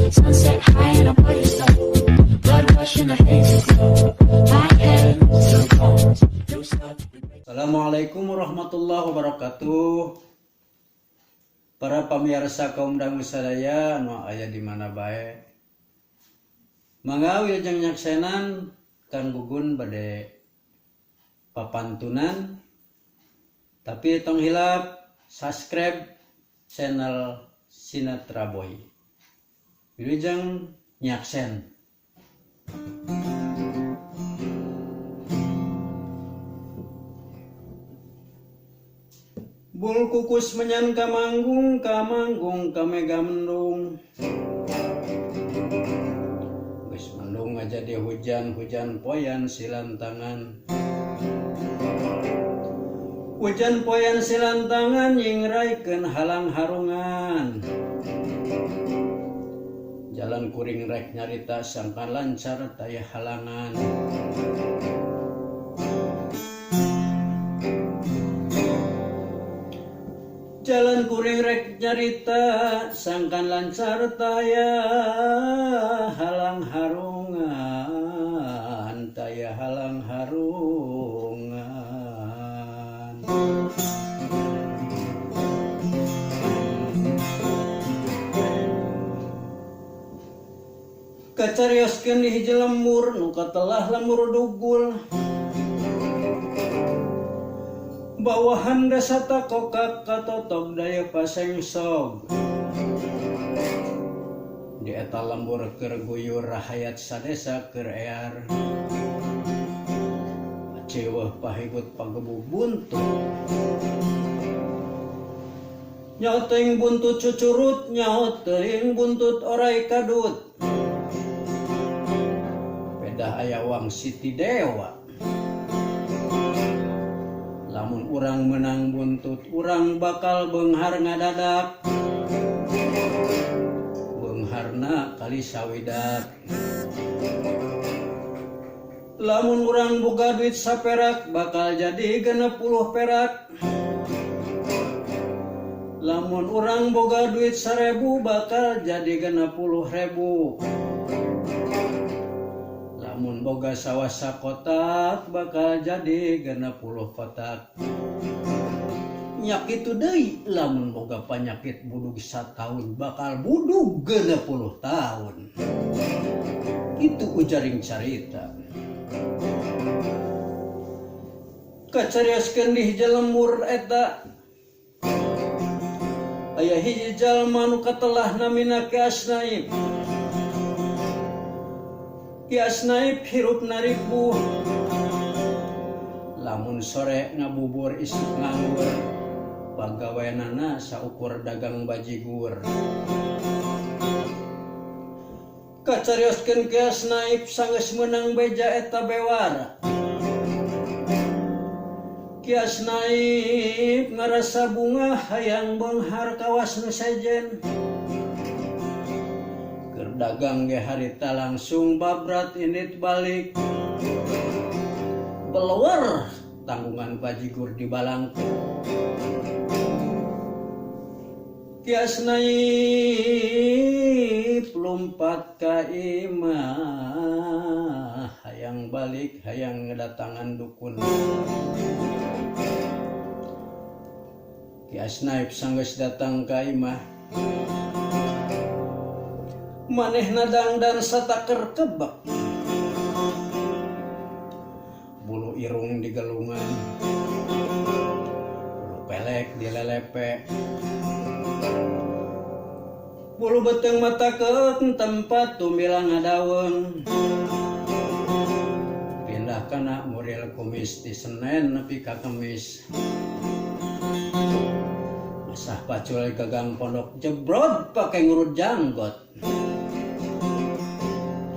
Sunset high and I'm ready to slow. Blood rush in the haze glow. My head to the bones. Do stuff. Assalamualaikum warahmatullahi wabarakatuh. Para pamirsa kaum dangu sadaya anu aya di mana bae. Mangga wilujeng nyaksenan Kang Gugun bade papantunan. Tapi tong hilap subscribe channel Sinatra Boy. Wilujeng nyaksen. Bul kukus menyan kamanggung kamega mendung. Geus mendung aja dia hujan poyan silantangan. Hujan poyan silantangan nyingraikeun halang harungan. Jalan kuring rek nyarita sangka lancar taya halangan. Jalan kuring rek nyarita sangkan lancar taya halang harungan, taya halang harungan. Kacarioskeun di hiji lemur nu katelah lemur dugul. Bawahan dasata kokak katotok daya pasengsog. Di eta lembur keur guyur rahayat sadesa keur ear. Ceueuh pahibut pagebuk buntut. Nyaot teuing buntut cucurut, nyaot teuing buntut orai kadut. Pedah aya wang Siti Dewa. Lamun urang menang buntut, urang bakal beunghar ngadadak. Beungharna kali sawidak. Lamun urang boga duit saperak, bakal jadi 60 perak. Lamun urang boga duit 1000, bakal jadi 60.000. Lamun boga sawah sakotak, bakal jadi 60 kotak. Nyak itu deui lamun boga panyakit budug sataun, bakal budug 60 tahun. Itu ujaring carita. Kacarioskeun di hiji lemur eta. Aya hiji jalma nu katelah namina Ki Asnaip. Ki Asnaip hirupna ripuh. Lamun sore ngabubur isuk nganggur. Pagaweanana saukur dagang bajigur. Kacarioskeun Ki Asnaip sanggeus meunang beja eta bewara. Ki Asnaip ngarasa bunga hayang beunghar kawas nu sejen. Keur dagang ge harita langsung babrat indit balik. Beleuwer tanggungan bajigur di balangku. Ki Asnaip lompat ka imah, hayang balik hayang ngedatangan dukun. Ki Asnaip sanggeus datang ka imah. Manehna dangdan sataker kebak. Bulu irung digelungan, bulu pelek dilelepe. Bulu beteng mata keun tempat tumbilang ngadaweung. Pindah kana muril kumis di Senen nepi ka Kemis. Masah pacul gagang pondok jebrod pake ngurut janggot.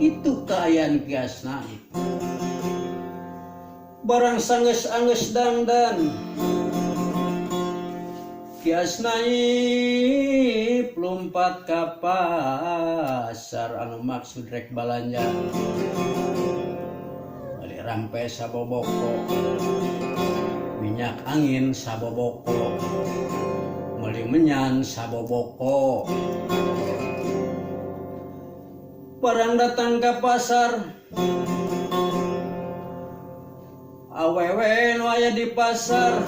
Itu kaayaan Ki Asnaip. Barang sanggeus-anggeus dangdan. Ki Asnaip lompat ka pasar anu maksud rek balanja. Bali rampe saboboko. Minyak angin saboboko. Meuli menyan saboboko. barang datang ke pasar, awewe nu aya di pasar,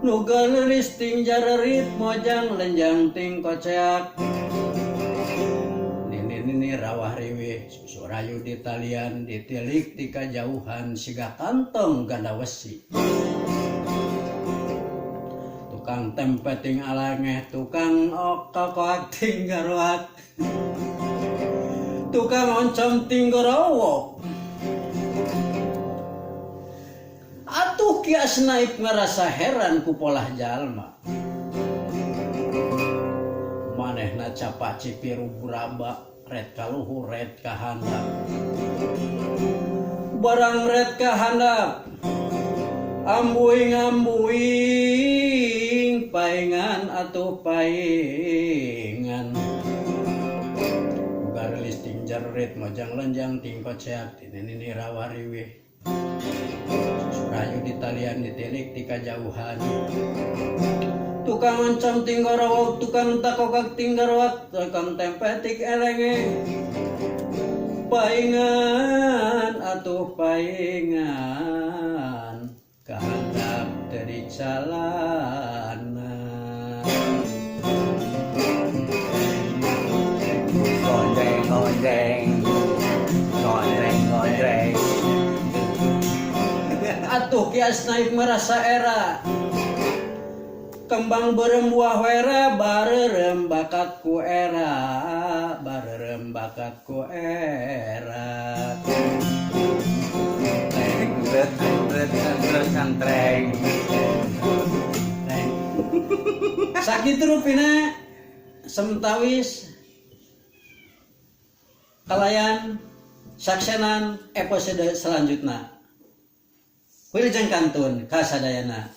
nu galeris ting jarerit mojang lenjang ting koceak. Nini rawah riwih susurayu di talian ditilik ti kajauhan siga kantong ganda wesi. Tukang tempe ting alangeh, tukang kokoak ting garuak, tukang oncom ting gorowok. Atuh kias naib ngerasa heran ku polah jalma. Manehna capa cipiru buraba, red kaluhur red kahandap. Barang red kahandap, ambuing paingan atuh paingan. Garelis ting jarerit mojang lenjang ting koceak tinini rawa riwih. Susurayu di talian ditilik ti kajauhan. Tukang oncom ting gorowok, tukang takokak ting garuak, tukang tempe tik elenge. Paingan atuh paingan, kahandap teri calana. Gondreng, gondreng, gondreng, gondreng. Atuh kias naik merasa era, kembang berem buah wera, barerem bakat ku era, barerem bakat ku era. Santreng. Sakit rupina semtawis kalayan saksenan episode selanjutnya. Wilujeng kantun kasadayana.